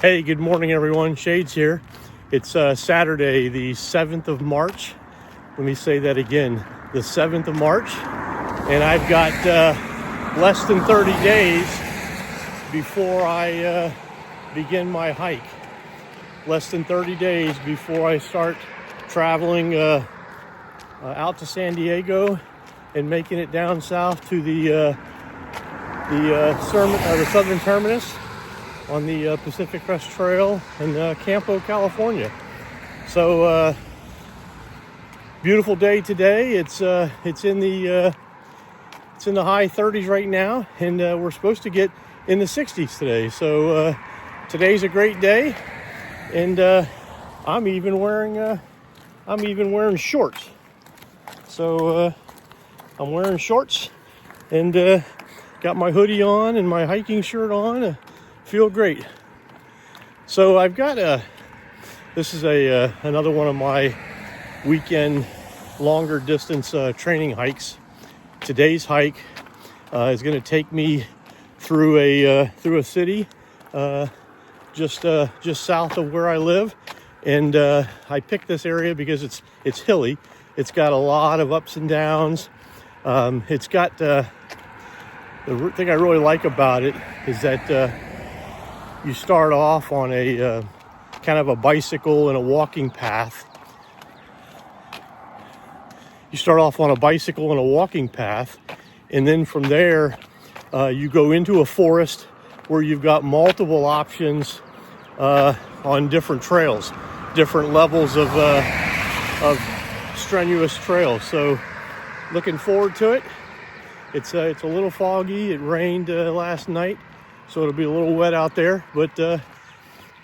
Hey, good morning, everyone. Shades here. It's Saturday, the 7th of March. Let me say that again, the 7th of March. And I've got less than 30 days before I begin my hike. Less than 30 days before I start traveling out to San Diego and making it down south to the Southern Terminus on the Pacific Crest Trail in Campo, California. So beautiful day today. It's in the high 30s right now, and we're supposed to get in the 60s today. So today's a great day, and I'm even wearing shorts. So I'm wearing shorts and got my hoodie on and my hiking shirt on. Feel great. So I've got this is another one of my weekend longer distance training hikes. Today's hike is going to take me through a city just south of where I live, and I picked this area because it's hilly. It's got a lot of ups and downs. It's got the thing I really like about it is that you start off on a kind of a bicycle and a walking path. And then from there, you go into a forest where you've got multiple options on different trails, different levels of strenuous trails. So looking forward to it. It's a little foggy. It rained last night, so it'll be a little wet out there. But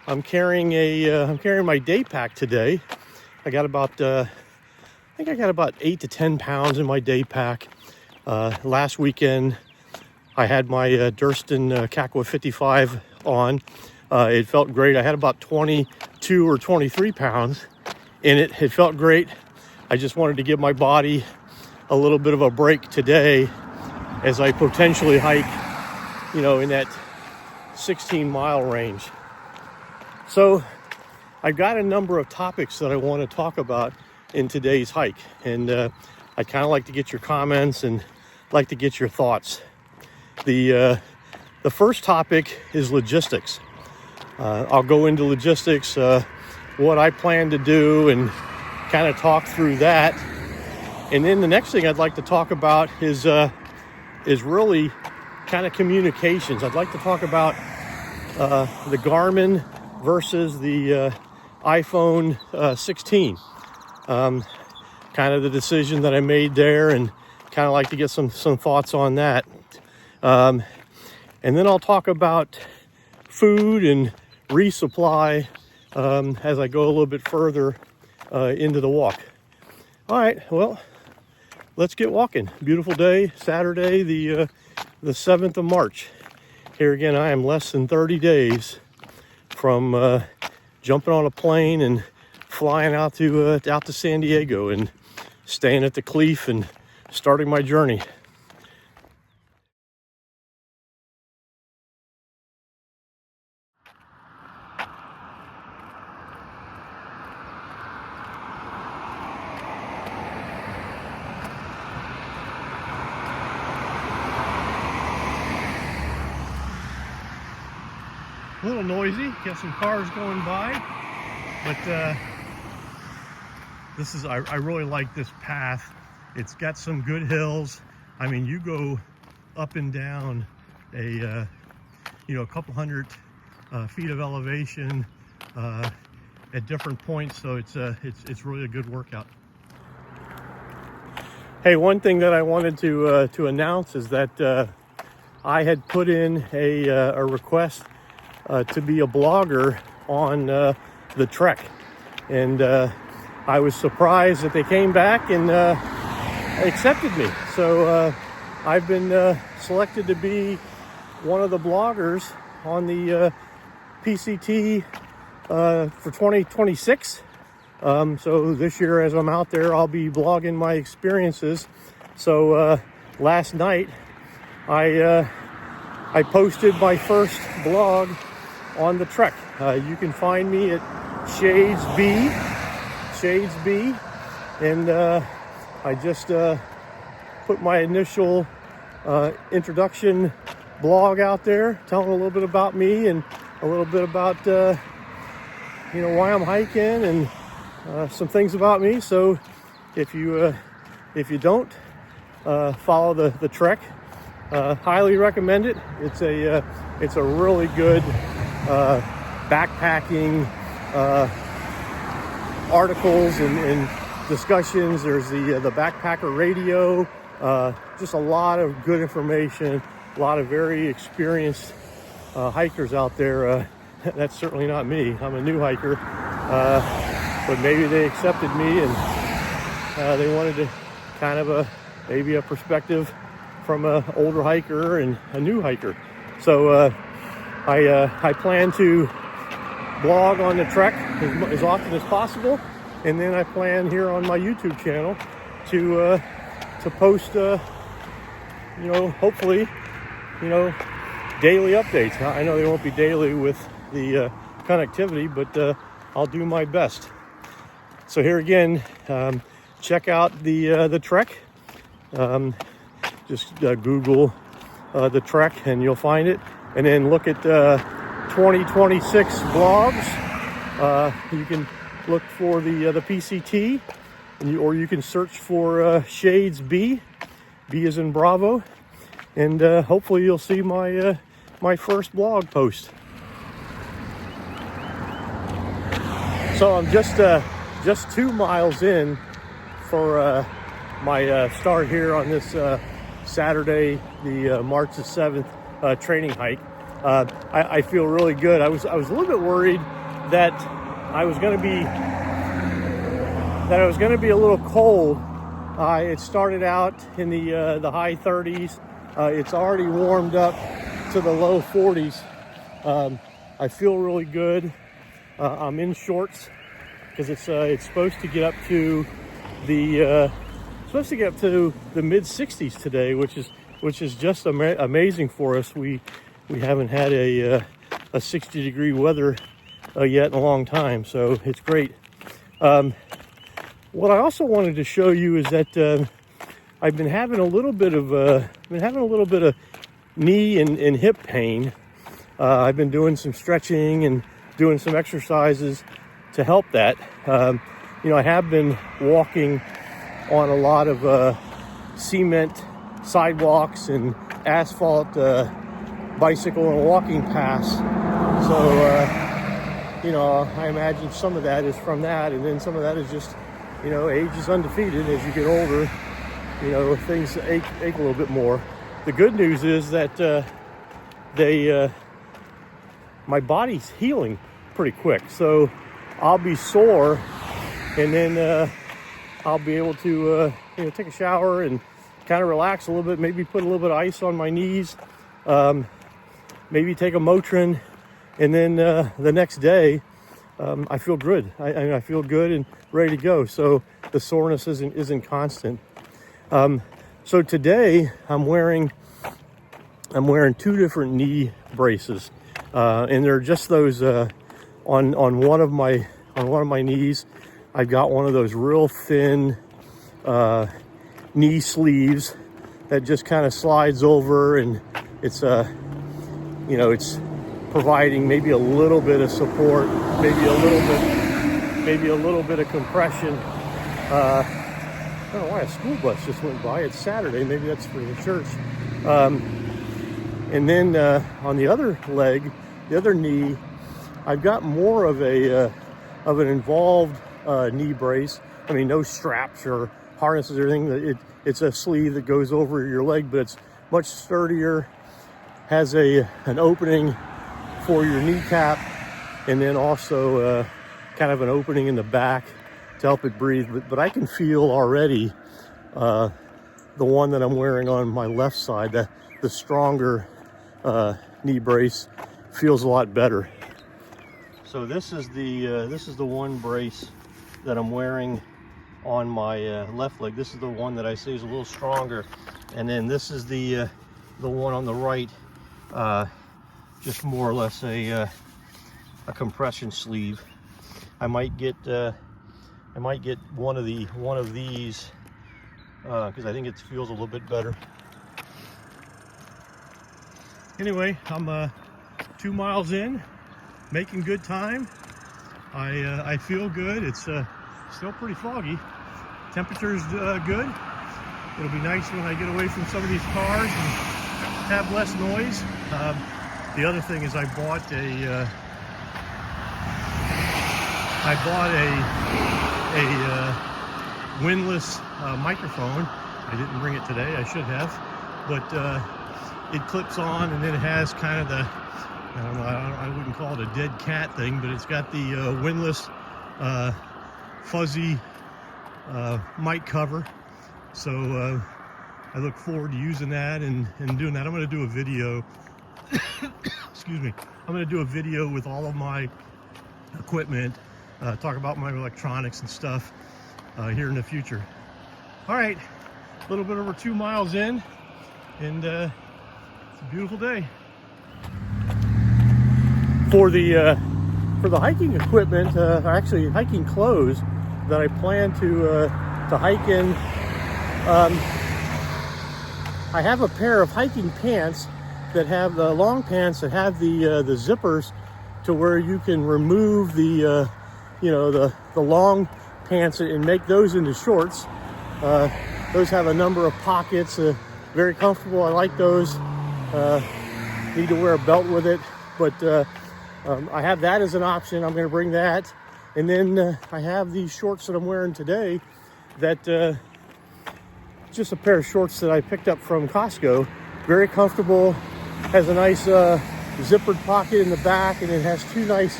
I'm carrying my day pack today. I got about I think I got about 8 to 10 pounds in my day pack. Last weekend I had my Durston Kakwa 55 on. It felt great. I had about 22 or 23 pounds in it. It felt great. I just wanted to give my body a little bit of a break today as I potentially hike, in that 16-mile range. So I've got a number of topics that I want to talk about in today's hike, and I'd kind of like to get your comments and like to get your thoughts. The first topic is logistics. I'll go into logistics, what I plan to do, and kind of talk through that. And then the next thing I'd like to talk about is really kind of communications. I'd like to talk about the Garmin versus the iPhone 16. Kind of the decision that I made there, and kind of like to get some thoughts on that. And then I'll talk about food and resupply as I go a little bit further into the walk. All right, well, let's get walking. Beautiful day, Saturday, the 7th of March. Here again, I am less than 30 days from jumping on a plane and flying out to San Diego and staying at the Cleef and starting my journey. A little noisy, got some cars going by, but I really like this path. It's got some good hills. I mean, you go up and down a couple hundred feet of elevation at different points, so it's really a good workout. Hey, one thing that I wanted to announce is that I had put in a request to be a blogger on the trek, and I was surprised that they came back and accepted me. So I've been selected to be one of the bloggers on the PCT for 2026. So this year, as I'm out there, I'll be blogging my experiences. So last night I posted my first blog on the trek. You can find me at Shades B, and I just put my initial introduction blog out there, telling a little bit about me and a little bit about why I'm hiking and some things about me. So if you don't follow the trek, highly recommend it. It's a really good backpacking articles and discussions. There's the backpacker radio, just a lot of good information, a lot of very experienced hikers out there. That's certainly not me. I'm a new hiker, but maybe they accepted me and they wanted to kind of maybe a perspective from an older hiker and a new hiker. So I plan to blog on the trek as often as possible, and then I plan here on my YouTube channel to post hopefully daily updates. I know they won't be daily with the connectivity, but I'll do my best. So here again, check out the trek. Just Google the trek and you'll find it, and then look at 2026 blogs. You can look for the PCT, or you can search for Shades B as in Bravo, and hopefully you'll see my my first blog post. So I'm just 2 miles in for my start here on this Saturday, the March the 7th training hike. I feel really good. I was a little bit worried that I was going to be a little cold. It started out in the high 30s. It's already warmed up to the low 40s. I feel really good. I'm in shorts because it's supposed to get up to the mid 60s today, which is just amazing for us. We haven't had a 60-degree weather yet in a long time, so it's great. What I also wanted to show you is that I've been having a little bit of knee and hip pain. I've been doing some stretching and doing some exercises to help that. I have been walking on a lot of cement sidewalks and asphalt bicycle and walking paths. So I imagine some of that is from that, and then some of that is just age is undefeated. As you get older, things ache a little bit more. The good news is that my body's healing pretty quick, so I'll be sore, and then I'll be able to take a shower and kind of relax a little bit, maybe put a little bit of ice on my knees, maybe take a Motrin, and then the next day I feel good. I feel good and ready to go, so the soreness isn't constant. So today I'm wearing 2 different knee braces, and they're just those on one of my knees. I've got one of those real thin knee sleeves that just kind of slides over, and it's it's providing maybe a little bit of support, maybe a little bit of compression. I don't know why a school bus just went by. It's Saturday, maybe that's for the church. And then on the other leg, the other knee, I've got more of an involved knee brace. I mean, no straps or harnesses or anything. It's a sleeve that goes over your leg, but it's much sturdier, has an opening for your kneecap, and then also kind of an opening in the back to help it breathe. But I can feel already the one that I'm wearing on my left side, the stronger knee brace, feels a lot better. So this is the one brace that I'm wearing on my left leg. This is the one that I say is a little stronger, and then this is the one on the right, just more or less a a compression sleeve. I might get one of these because I think it feels a little bit better. Anyway, I'm 2 miles in, making good time. I feel good. It's still pretty foggy. Temperature's good. It'll be nice when I get away from some of these cars and have less noise. The other thing is I bought a windless microphone. I didn't bring it today. I should have, but it clips on, and then it has kind of the, I don't know, I wouldn't call it a dead cat thing, but it's got the windless fuzzy mic cover. So I look forward to using that and doing that. I'm going to do a video. Excuse me. I'm going to do a video with all of my equipment, talk about my electronics and stuff here in the future. All right, a little bit over 2 miles in, and it's a beautiful day. For the hiking equipment, actually hiking clothes that I plan to hike in, I have a pair of hiking pants that have the long pants that have the zippers to where you can remove the the long pants and make those into shorts. Those have a number of pockets, very comfortable. I like those. Need to wear a belt with it, but I have that as an option. I'm going to bring that. And then I have these shorts that I'm wearing today that just a pair of shorts that I picked up from Costco. Very comfortable, has a nice zippered pocket in the back, and it has 2 nice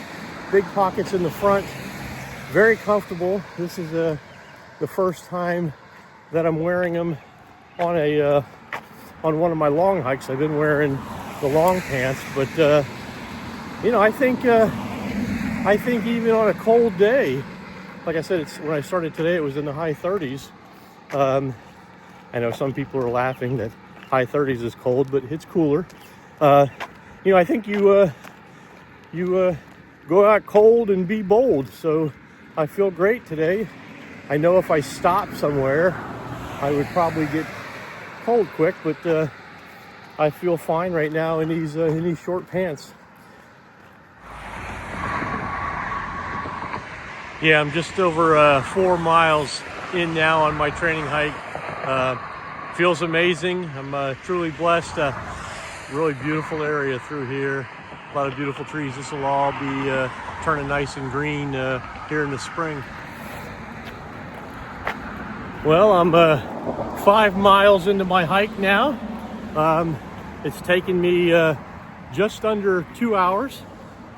big pockets in the front. Very comfortable. This is the first time that I'm wearing them on on one of my long hikes. I've been wearing the long pants, but I think even on a cold day, like I said, when I started today, it was in the high 30s. I know some people are laughing that high 30s is cold, but it's cooler. I think you go out cold and be bold. So I feel great today. I know if I stop somewhere, I would probably get cold quick, but I feel fine right now in these short pants. Yeah, I'm just over 4 miles in now on my training hike. Feels amazing. I'm truly blessed. Really beautiful area through here. A lot of beautiful trees. This will all be turning nice and green here in the spring. Well, I'm 5 miles into my hike now. It's taken me just under 2 hours.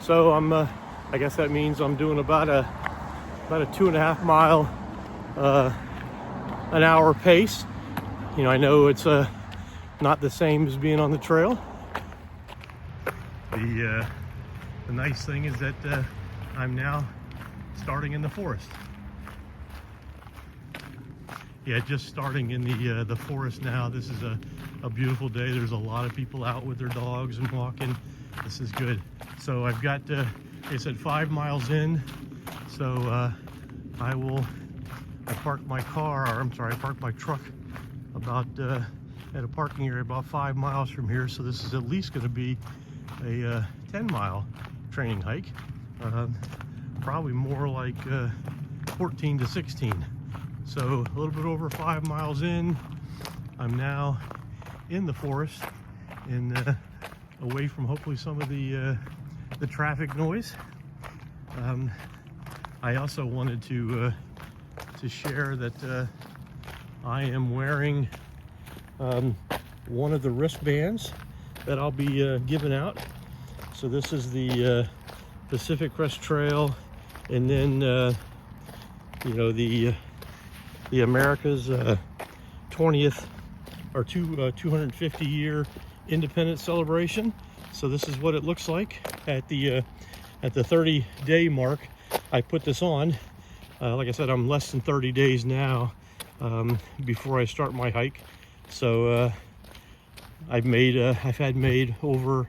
So I guess that means I'm doing about a 2.5 mile an hour pace. I know it's not the same as being on the trail. The nice thing is that I'm now starting in the forest. Yeah, just starting in the forest now. This is a beautiful day. There's a lot of people out with their dogs and walking. This is good. So I've got, like I said, 5 miles in. So I parked my truck about at a parking area about 5 miles from here. So this is at least going to be a 10-mile training hike. Probably more like 14 to 16. So a little bit over 5 miles in. I'm now in the forest and away from hopefully some of the traffic noise. I also wanted to share that I am wearing one of the wristbands that I'll be giving out. So this is the Pacific Crest Trail, and then the America's 20th or 250 year independence celebration. So this is what it looks like at the 30-day mark. I put this on. Like I said, I'm less than 30 days now before I start my hike. So I've had made over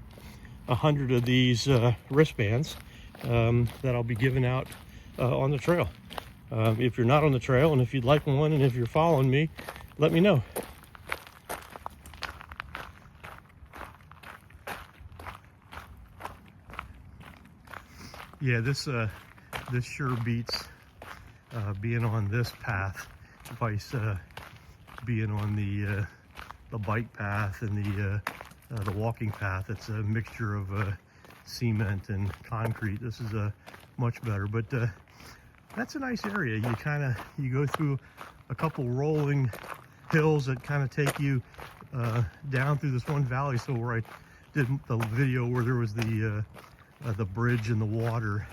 100 of these wristbands, that I'll be giving out on the trail. If you're not on the trail, and if you'd like one, and if you're following me, let me know. Yeah, this sure beats being on this path, vice being on the bike path and the walking path. It's a mixture of cement and concrete. This is much better, but that's a nice area. You go through a couple rolling hills that kind of take you down through this one valley. So where I did the video where there was the bridge and the water,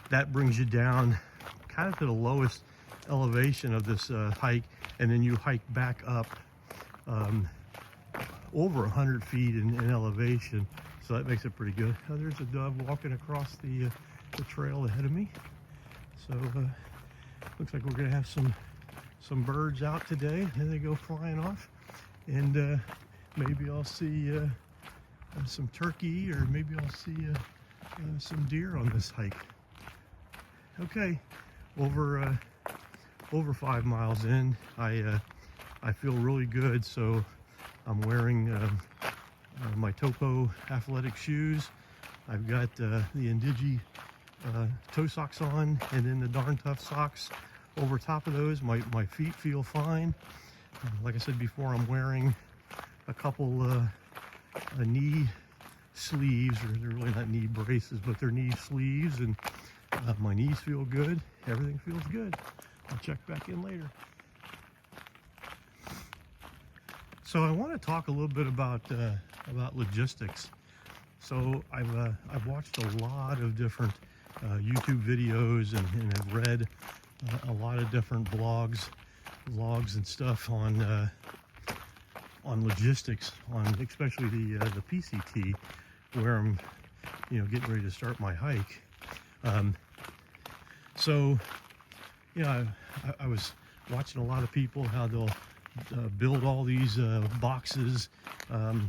that brings you down kind of to the lowest elevation of this hike, and then you hike back up over 100 feet in elevation, so that makes it pretty good. Oh, there's a dove walking across the trail ahead of me. So looks like we're gonna have some birds out today, and they go flying off, and maybe I'll see some turkey, or maybe I'll see some deer on this hike. Okay, over 5 miles in, I feel really good. So I'm wearing my Topo athletic shoes. I've got the Indigi toe socks on, and then the Darn Tough socks over top of those. My feet feel fine. Like I said before, I'm wearing a couple knee sleeves, or they're really not knee braces, but they're knee sleeves, and my knees feel good. Everything feels good. I'll check back in later. So I want to talk a little bit about logistics. So I've watched a lot of different YouTube videos, and I've read a lot of different blogs and stuff on logistics, on especially the PCT, where I'm getting ready to start my hike. So I was watching a lot of people, how they'll build all these boxes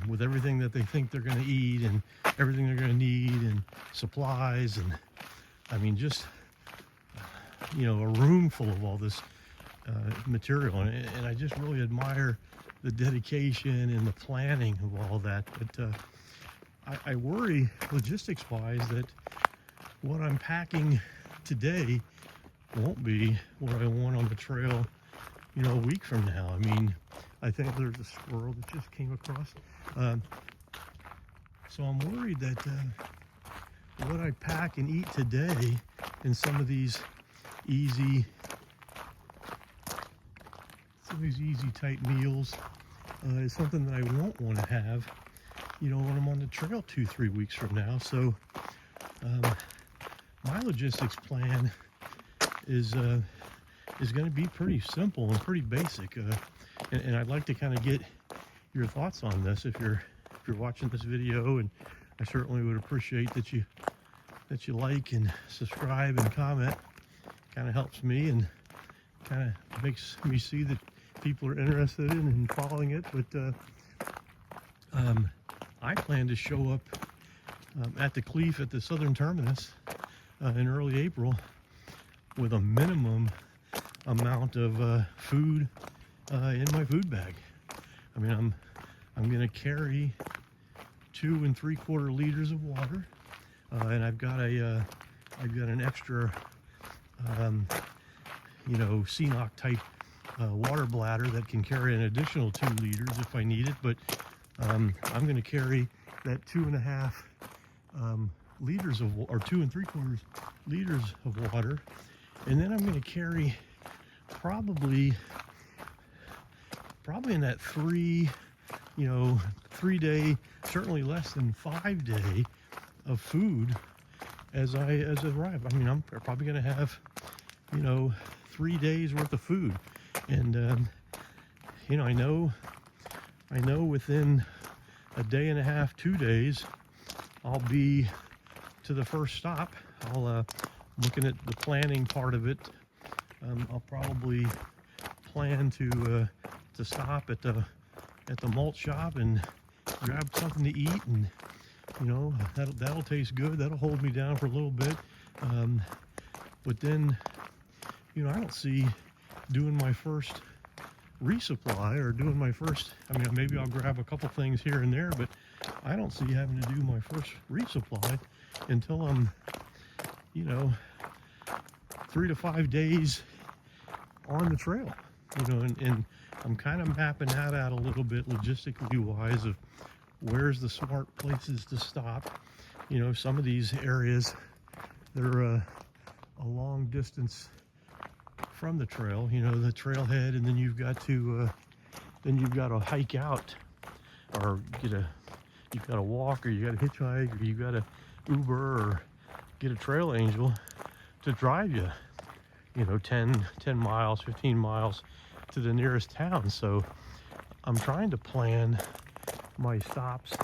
with everything that they think they're going to eat and everything they're going to need and supplies, and I mean just a room full of all this material, and I just really admire the dedication and the planning of all that. But I worry logistics wise that what I'm packing today won't be what I want on the trail a week from now. I mean, I think there's a squirrel that just came across, so I'm worried that what I pack and eat today in some of these easy type meals is something that I won't want to have when I'm on the trail 2-3 weeks from now. So my logistics plan is going to be pretty simple and pretty basic, and I'd like to kind of get your thoughts on this if you're watching this video, and I certainly would appreciate that you like and subscribe and comment. Kind of helps me and kind of makes me see that people are interested in and following it. But I plan to show up at the Cleef at the Southern Terminus in early April with a minimum amount of food in my food bag. I mean, I'm going to carry 2 3/4 liters of water, and I've got an extra CNOC type water bladder that can carry an additional 2 liters if I need it. But I'm going to carry that 2.5 liters of, or 2 3/4 liters of water, and then I'm going to carry probably in that 3 day, certainly less than 5 day of food as I arrive. I mean, I'm probably going to have 3 days worth of food, and I know within a day and a half, 2 days, I'll be to the first stop. Looking at the planning part of it, I'll probably plan to stop at the malt shop and grab something to eat, and You know, that'll taste good. That'll hold me down for a little bit. But then, you know, I don't see doing my first resupply or doing my first, I mean, maybe I'll grab a couple things here and there, but I don't see having to do my first resupply until I'm, you know, 3 to 5 days on the trail, you know, and I'm kind of mapping that out a little bit logistically wise of where's the smart places to stop. You know, some of these areas, they're a long distance from the trail, you know, the trailhead, and then you've got to hike out, or you've got to walk, or you got to hitchhike, or you got to Uber, or get a trail angel to drive you, you know, 10 miles, 15 miles to the nearest town. So I'm trying to plan my stops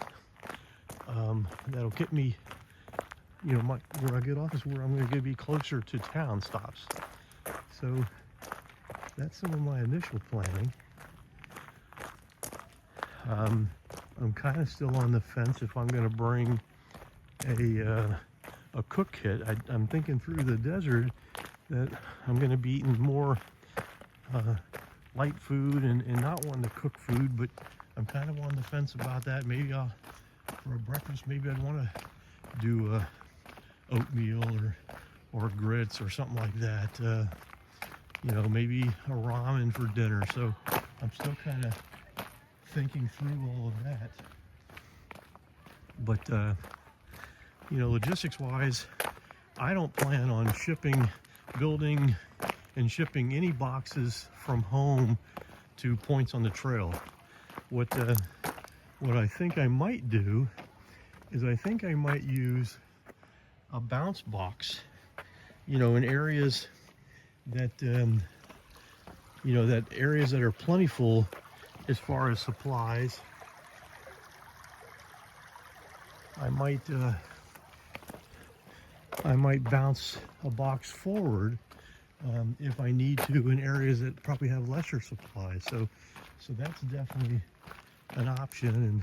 that'll get me, you know, where I get off is where I'm going to be closer to town stops. So that's some of my initial planning. I'm kind of still on the fence if I'm going to bring a cook kit. I'm thinking through the desert that I'm going to be eating more light food and not wanting to cook food, but I'm kind of on the fence about that. Maybe for a breakfast, maybe I'd want to do oatmeal or grits or something like that. You know, maybe a ramen for dinner. So I'm still kind of thinking through all of that. But, you know, logistics wise, I don't plan on building and shipping any boxes from home to points on the trail. What I think I might do is I think I might use a bounce box, you know, in areas that, you know, that areas that are plentiful as far as supplies. I might bounce a box forward if I need to in areas that probably have lesser supplies. So that's definitely an option and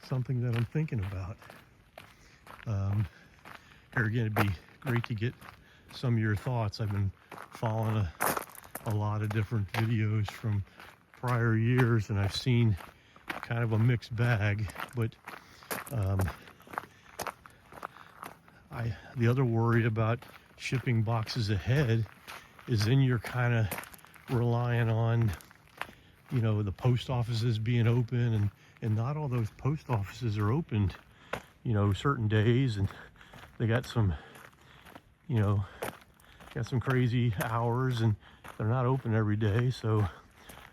something that I'm thinking about. Here again, it'd be great to get some of your thoughts. I've been following a lot of different videos from prior years, and I've seen kind of a mixed bag. But the other worry about shipping boxes ahead is then you're kind of relying on, you know, the post offices being open, and not all those post offices are opened, you know, certain days, and they got some, you know, got some crazy hours, and they're not open every day. So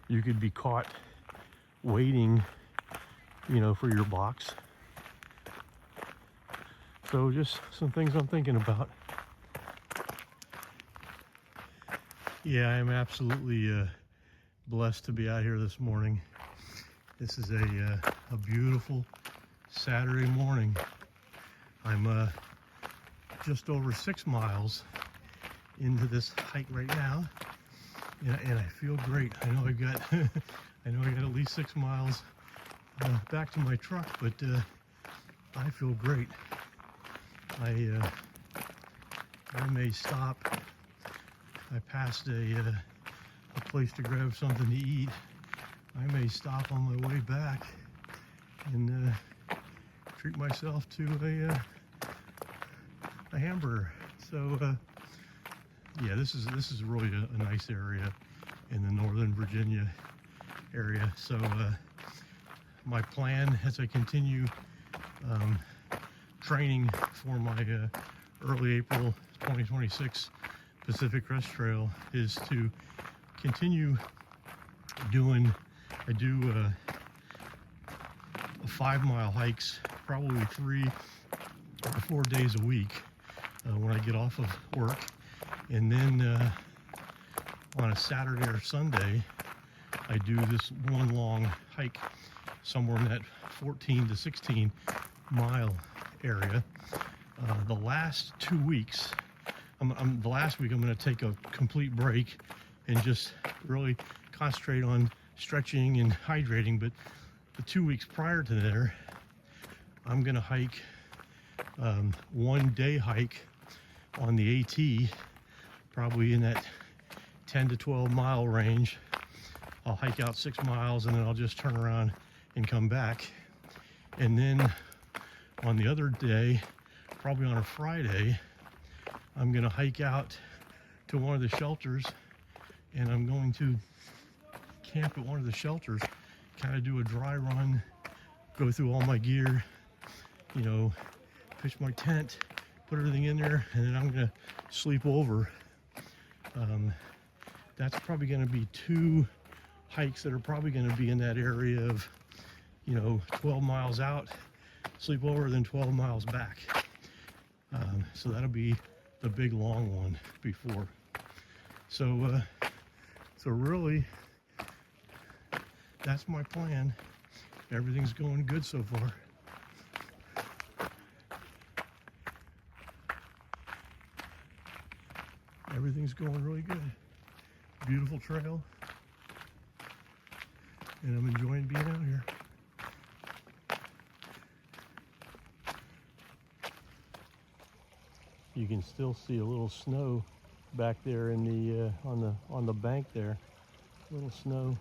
you could be caught waiting, you know, for your box. So just some things I'm thinking about. Yeah, I'm absolutely blessed to be out here this morning. This is a beautiful Saturday morning. I'm just over 6 miles into this hike right now, and I feel great. I know I got at least 6 miles back to my truck, but I feel great. I may stop. I passed a place to grab something to eat. I may stop on my way back and treat myself to a hamburger. So yeah, this is really a nice area in the Northern Virginia area. So my plan as I continue training for my early April 2026 Pacific Crest Trail is to continue doing, I do 5-mile hikes, probably 3 or 4 days a week when I get off of work. And then on a Saturday or Sunday, I do this one long hike somewhere in that 14 to 16 mile area. The last 2 weeks, the last week I'm going to take a complete break and just really concentrate on stretching and hydrating. But the 2 weeks prior to there, I'm gonna hike 1 day hike on the AT, probably in that 10 to 12 mile range. I'll hike out 6 miles and then I'll just turn around and come back. And then on the other day, probably on a Friday, I'm gonna hike out to one of the shelters, and I'm going to camp at one of the shelters, kind of do a dry run, go through all my gear, you know, pitch my tent, put everything in there, and then I'm gonna sleep over. That's probably gonna be 2 hikes that are probably gonna be in that area of, you know, 12 miles out, sleep over, then 12 miles back. So that'll be the big long one before. So really, that's my plan. Everything's going good so far. Everything's going really good. Beautiful trail. And I'm enjoying being out here. You can still see a little snow back there in the on the bank there. Little snow.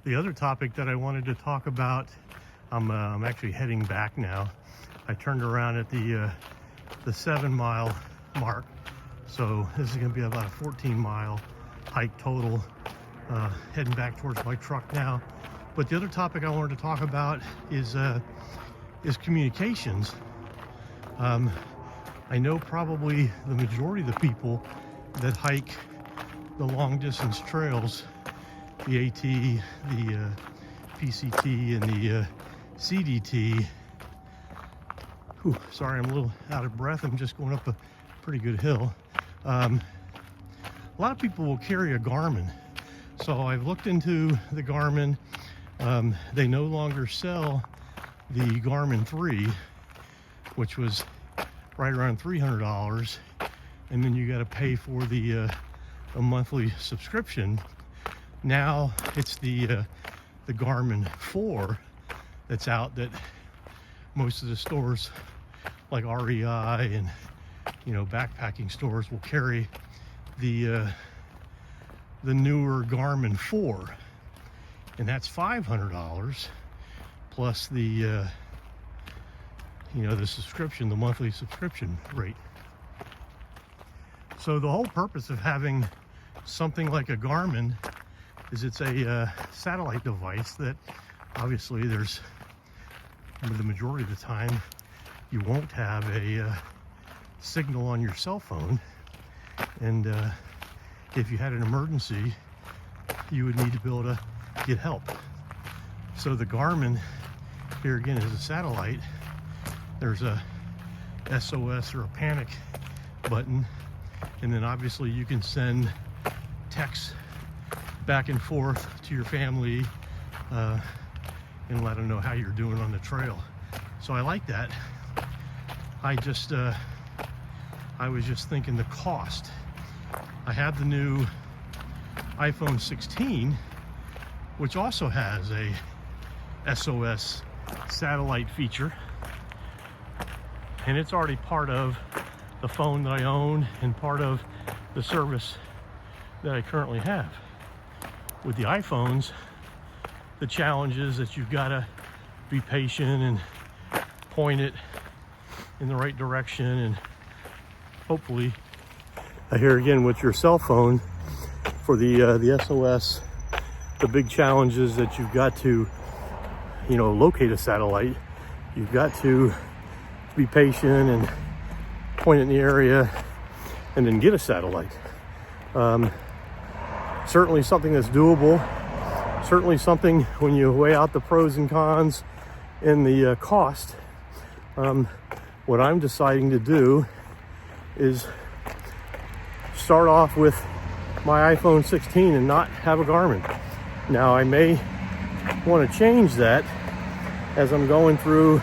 The other topic that I wanted to talk about, I'm actually heading back now. I turned around at the 7 mile mark, so this is going to be about a 14 mile hike total. Heading back towards my truck now. But the other topic I wanted to talk about is communications. I know probably the majority of the people that hike the long distance trails, the AT, the PCT, and the CDT. Whew, sorry, I'm a little out of breath. I'm just going up a pretty good hill. A lot of people will carry a Garmin. So I've looked into the Garmin. They no longer sell the Garmin 3, which was right around $300, and then you got to pay for the a monthly subscription. Now it's the Garmin 4 that's out, that most of the stores like REI and, you know, backpacking stores will carry the newer Garmin 4. And that's $500 plus the, you know, the subscription, the monthly subscription rate. So the whole purpose of having something like a Garmin is it's a satellite device that obviously there's, the majority of the time, you won't have a signal on your cell phone. And if you had an emergency, you would need to be able to get help. So the Garmin here again is a satellite. There's a SOS or a panic button, and then obviously you can send texts back and forth to your family and let them know how you're doing on the trail. So I like that. I was just thinking the cost. I have the new iPhone 16, which also has a SOS satellite feature, and it's already part of the phone that I own and part of the service that I currently have. With the iPhones, the challenge is that you've got to be patient and point it in the right direction, and hopefully, here again with your cell phone, for the SOS, the big challenge is that you've got to, you know, locate a satellite. You've got to be patient and point it in the area and then get a satellite. Certainly something that's doable. Certainly something, when you weigh out the pros and cons and the cost, what I'm deciding to do is start off with my iPhone 16 and not have a Garmin. Now I may want to change that as I'm going through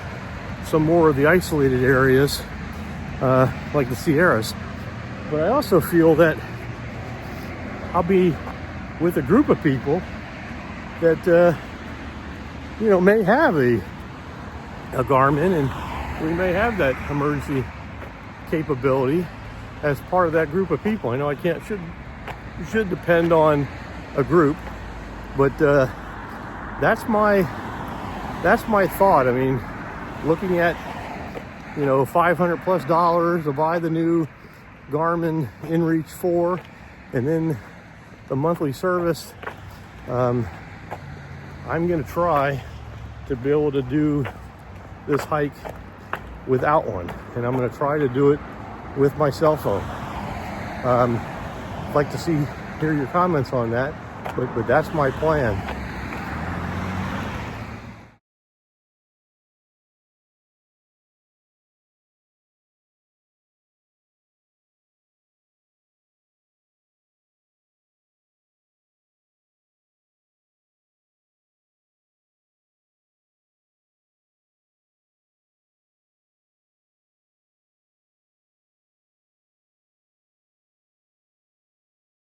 some more of the isolated areas, like the Sierras. But I also feel that I'll be with a group of people that you know, may have a Garmin, and we may have that emergency capability as part of that group of people. I know I can't should depend on a group, but that's my thought. I mean, looking at, you know, $500+ to buy the new Garmin InReach 4, and then the monthly service. I'm going to try to be able to do this hike without one, and I'm going to try to do it with my cell phone. I'd like to hear your comments on that, but that's my plan.